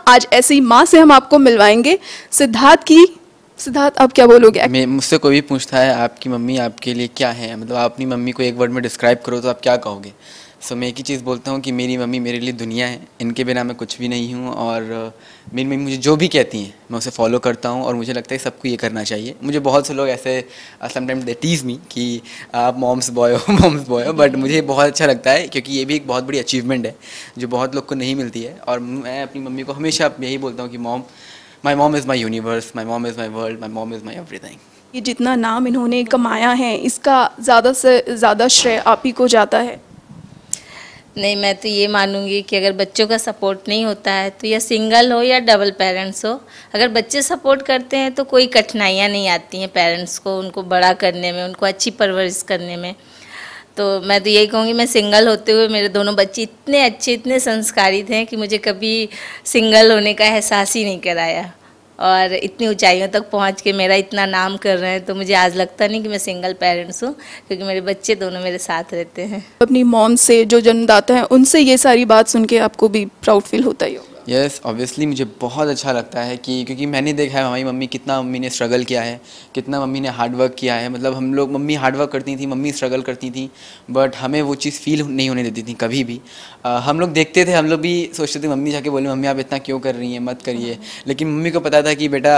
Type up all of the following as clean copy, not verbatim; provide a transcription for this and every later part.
आज ऐसी माँ से हम आपको मिलवाएंगे, सिद्धार्थ आप क्या बोलोगे? मैं मुझसे कोई भी पूछता है आपकी मम्मी आपके लिए क्या है, मतलब आप अपनी मम्मी को एक वर्ड में डिस्क्राइब करो तो आप क्या कहोगे? सो मैं एक ही चीज़ बोलता हूँ कि मेरी मम्मी मेरे लिए दुनिया है, इनके बिना मैं कुछ भी नहीं हूँ। और मेरी मम्मी मुझे जो भी कहती हैं मैं उसे फॉलो करता हूँ और मुझे लगता है सबको ये करना चाहिए। मुझे बहुत से लोग ऐसे समटाइम्स दे टीज़ मी कि आप मॉम्स बॉय हो बट मुझे बहुत अच्छा लगता है क्योंकि ये भी एक बहुत बड़ी अचीवमेंट है जो बहुत लोग को नहीं मिलती है। और मैं अपनी मम्मी को हमेशा यही बोलता हूँ कि my mom is my universe, my mom is my world, my mom is my everything. ये जितना नाम इन्होंने कमाया है इसका ज़्यादा से ज़्यादा श्रेय आप ही को जाता है। नहीं, मैं तो ये मानूंगी कि अगर बच्चों का सपोर्ट नहीं होता है तो या सिंगल हो या डबल पेरेंट्स हो, अगर बच्चे सपोर्ट करते हैं तो कोई कठिनाइयाँ नहीं आती हैं पेरेंट्स को उनको बड़ा करने में, उनको अच्छी परवरिश करने में। तो मैं तो यही कहूँगी, मैं सिंगल होते हुए मेरे दोनों बच्चे इतने अच्छे, इतने संस्कारी थे कि मुझे कभी सिंगल होने का एहसास ही नहीं कराया। और इतनी ऊंचाइयों तक पहुंच के मेरा इतना नाम कर रहे हैं तो मुझे आज लगता नहीं कि मैं सिंगल पेरेंट्स हूँ, क्योंकि मेरे बच्चे दोनों मेरे साथ रहते हैं। अपनी मॉम से जो जन्मदाता है उनसे ये सारी बात सुन के आपको भी प्राउड फील होता ही होगा। यस ऑब्वियसली मुझे बहुत अच्छा लगता है कि क्योंकि मैंने देखा है हमारी मम्मी कितना मम्मी ने स्ट्रगल किया है, कितना मम्मी ने हार्ड वर्क किया है। मतलब हम लोग, मम्मी हार्ड वर्क करती थी, मम्मी स्ट्रगल करती थी, बट हमें वो चीज़ फील नहीं होने देती थी कभी भी। हम लोग देखते थे, हम लोग भी सोचते थे, मम्मी जाके बोले मम्मी आप इतना क्यों कर रही हैं, मत करिए। लेकिन मम्मी को पता था कि बेटा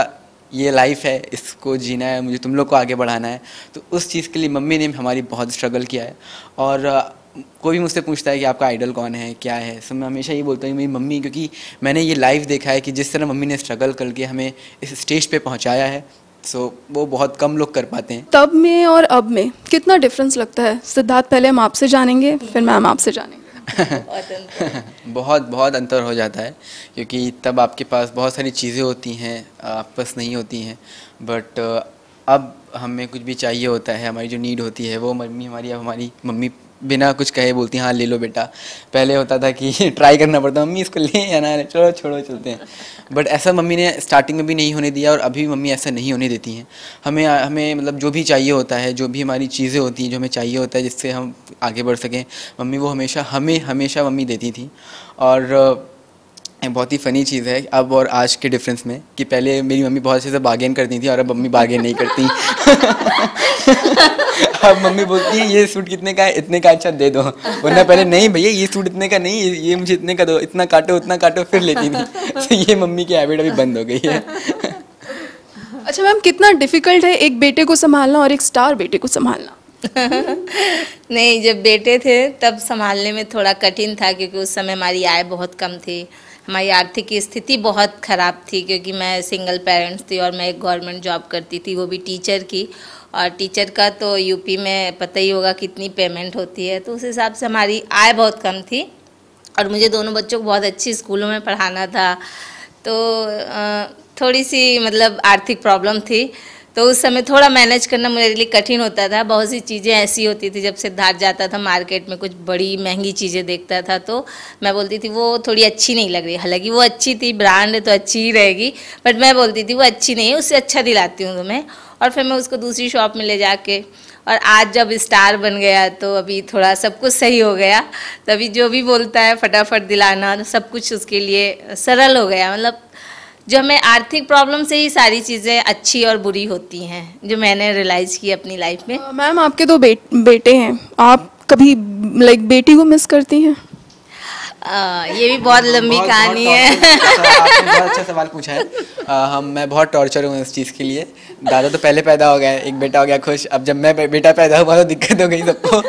ये लाइफ है, इसको जीना है, मुझे तुम लोग को आगे बढ़ाना है। तो उस चीज़ के लिए मम्मी ने हमारी बहुत स्ट्रगल किया है। और कोई भी मुझसे पूछता है कि आपका आइडल कौन है, क्या है, सो मैं हमेशा ये बोलता हूँ मेरी मम्मी, क्योंकि मैंने ये लाइव देखा है कि जिस तरह मम्मी ने स्ट्रगल करके हमें इस स्टेज पे पहुँचाया है, सो वो बहुत कम लोग कर पाते हैं। तब में और अब में कितना डिफरेंस लगता है? सिद्धार्थ, पहले हम आपसे जानेंगे फिर मैम आपसे जानेंगे। बहुत अंतर हो जाता है, क्योंकि तब आपके पास बहुत सारी चीज़ें होती हैं, आपस नहीं होती हैं। बट अब हमें कुछ भी चाहिए होता है, हमारी जो नीड होती है वो हमारी मम्मी बिना कुछ कहे बोलती हैं हाँ ले लो बेटा। पहले होता था कि ट्राई करना पड़ता, मम्मी इसको ले या ना, चलो छोड़ो चलते हैं। बट ऐसा मम्मी ने स्टार्टिंग में भी नहीं होने दिया और अभी भी मम्मी ऐसा नहीं होने देती हैं। हमें मतलब जो भी चाहिए होता है, जो भी हमारी चीज़ें होती हैं, जो हमें चाहिए होता है जिससे हम आगे बढ़ सकें, मम्मी वो हमेशा मम्मी देती थी। और एक बहुत ही फ़नी चीज़ है अब और आज के डिफरेंस में कि पहले मेरी मम्मी बहुत अच्छे से बार्गेन करती थी और अब मम्मी बार्गेन नहीं करती। अब मम्मी बोलती है ये सूट कितने का है, इतने का, अच्छा दे दो। वरना पहले नहीं भैया ये सूट इतने का नहीं, ये मुझे इतने का दो, इतना काटो उतना काटो, फिर लेती थी। तो ये मम्मी की हैबिट अभी बंद हो गई है। अच्छा मैम, कितना डिफिकल्ट है एक बेटे को संभालना और एक स्टार बेटे को संभालना? नहीं, जब बेटे थे तब संभालने में थोड़ा कठिन था, क्योंकि उस समय हमारी आय बहुत कम थी, हमारी आर्थिक स्थिति बहुत ख़राब थी, क्योंकि मैं सिंगल पेरेंट्स थी और मैं एक गवर्नमेंट जॉब करती थी, वो भी टीचर की। और टीचर का तो यूपी में पता ही होगा कितनी पेमेंट होती है, तो उस हिसाब से हमारी आय बहुत कम थी। और मुझे दोनों बच्चों को बहुत अच्छी स्कूलों में पढ़ाना था, तो थोड़ी सी मतलब आर्थिक प्रॉब्लम थी, तो उस समय थोड़ा मैनेज करना मेरे लिए कठिन होता था। बहुत सी चीज़ें ऐसी होती थी, जब सिद्धार्थ जाता था मार्केट में कुछ बड़ी महंगी चीज़ें देखता था तो मैं बोलती थी वो थोड़ी अच्छी नहीं लग रही, हालांकि वो अच्छी थी, ब्रांड है तो अच्छी ही रहेगी, बट मैं बोलती थी वो अच्छी नहीं है, उससे अच्छा दिलाती हूँ तुम्हें। और फिर मैं उसको दूसरी शॉप में ले जाके, और आज जब स्टार बन गया तो अभी थोड़ा सब कुछ सही हो गया, तभी जो भी बोलता है फटाफट दिलाना, सब कुछ उसके लिए सरल हो गया। मतलब जो हमें आर्थिक प्रॉब्लम से ही सारी चीज़ें अच्छी और बुरी होती हैं, जो मैंने रियलाइज़ की अपनी लाइफ में। मैम आपके दो बेटे हैं, आप कभी बेटी को मिस करती हैं? ये भी बहुत लंबी कहानी है। आपने बहुत अच्छा सवाल पूछा है। मैं बहुत टॉर्चर हूँ इस चीज़ के लिए। दादा तो पहले पैदा हो गया, एक बेटा हो गया खुश। अब जब मैं बेटा पैदा हुआ तो दिक्कत हो गई सबको।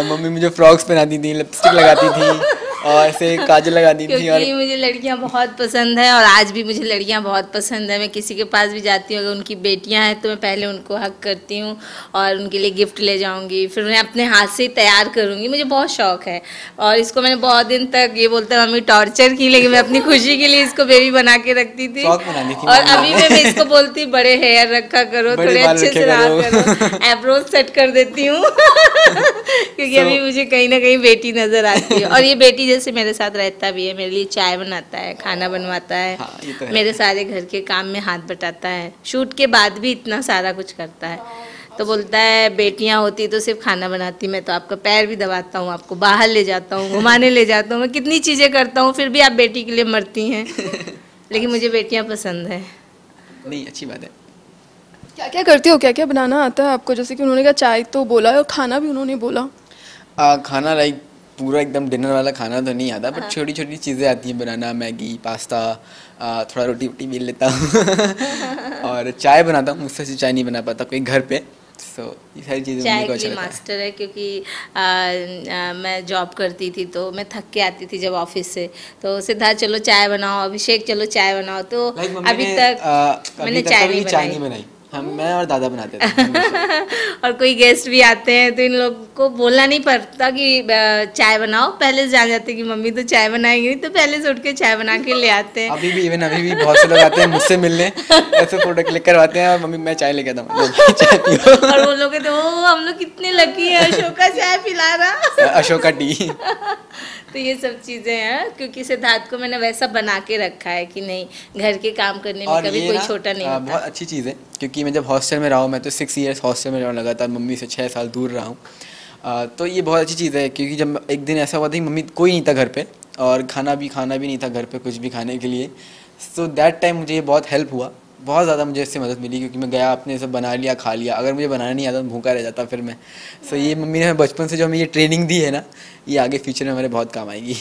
मम्मी मुझे फ्रॉक्स पहनाती थी, लिपस्टिक लगाती थी और ऐसे काजल लगाती थी। और मुझे लड़कियां बहुत पसंद है और आज भी मुझे लड़कियां बहुत पसंद है। मैं किसी के पास भी जाती हूँ, अगर उनकी बेटियां हैं तो मैं पहले उनको हक करती हूँ और उनके लिए गिफ्ट ले जाऊँगी, फिर उन्हें अपने हाथ से तैयार करूँगी। मुझे बहुत शौक है और इसको मैंने बहुत दिन तक, ये बोलता है मम्मी टॉर्चर की, लेकिन मैं अपनी खुशी के लिए इसको बेबी बना के रखती थी। और अभी मैं इसको बोलती बड़े हेयर रखा करो, थोड़े अच्छे से रहा करो, एब्रोज सेट कर देती हूँ क्योंकि अभी मुझे कहीं ना कहीं बेटी नजर आती है। और ये बेटी जैसे मेरे साथ रहता भी है, मेरे लिए चाय बनाता है, खाना बनवाता है, हाँ, तो है। मेरे सारे घर के काम में हाथ बटाता है, शूट के बाद भी इतना सारा कुछ करता है। तो बोलता है बेटियां होती तो सिर्फ खाना बनाती, मैं तो आपका पैर भी दबाता हूँ, आपको बाहर ले जाता हूँ, घुमाने ले जाता हूँ, मैं कितनी चीज़ें करता हूँ, फिर भी आप बेटी के लिए मरती हैं। लेकिन मुझे बेटियां पसंद है। नहीं, अच्छी बात है। क्या क्या करती हो, क्या क्या बनाना आता है आपको? जैसे कि उन्होंने कहा चाय तो बोला और खाना भी उन्होंने बोला। खाना लाइक पूरा एकदम डिनर वाला खाना तो नहीं आता, बट छोटी छोटी चीज़ें आती हैं बनाना, मैगी, पास्ता, थोड़ा रोटी वोटी बेल लेता हूँ और चाय बनाता हूँ, मुझसे चाय नहीं बना पाता कोई घर पे। सो ये सारी चीज़ें चाय मम्मी को के अच्छा लिए लगता है। मास्टर है, क्योंकि मैं जॉब करती थी तो मैं थक के आती थी जब ऑफिस से, तो सिद्धार्थ चलो चाय बनाओ, अभिषेक चलो चाय बनाओ, तो लाइक मम्मी अभी ने तक मैंने चाय कभी नहीं चाय बनाई। नहीं बनाई, मैं और दादा बनाते थे हमेशा। और कोई गेस्ट भी आते हैं तो इन लोगों को बोलना नहीं पड़ता कि चाय बनाओ, पहले से जान जाते हैं कि मम्मी तो चाय बनाएंगी, तो पहले से उठ के चाय बना के ले आते हैं। अभी भी बहुत से लोग आते हैं मुझसे मिलने, ऐसे फोटो क्लिक करवाते हैं और मम्मी मैं चाय लेके आता हूँ, लो भाई चाय पियो। और वो लोग कहते ओ हम लोग कितने लकी हैं, अशोका चाय पिला रहा। अशोका टी। तो ये सब चीज़ें हैं, क्योंकि सिद्धार्थ को मैंने वैसा बना के रखा है कि नहीं, घर के काम करने में और कभी ये कोई ना छोटा नहीं होता। बहुत अच्छी चीज़ है, क्योंकि मैं जब हॉस्टल में रहा हूँ, मैं तो 6 ईयर्स हॉस्टल में रहा हूँ लगातार, मम्मी से 6 साल दूर रहा हूँ। तो ये बहुत अच्छी चीज़ है, क्योंकि जब एक दिन ऐसा हुआ था कि मम्मी कोई नहीं था घर पे और खाना भी नहीं था घर पे कुछ भी खाने के लिए। सो दैट टाइम मुझे ये बहुत हेल्प हुआ, बहुत ज़्यादा मुझे इससे मदद मिली, क्योंकि मैं गया अपने सब बना लिया, खा लिया। अगर मुझे बनाना नहीं आता तो भूखा रह जाता फिर मैं। सो ये मम्मी ने बचपन से जो हमें ये ट्रेनिंग दी है ना, ये आगे फ्यूचर में हमारे बहुत काम आएगी।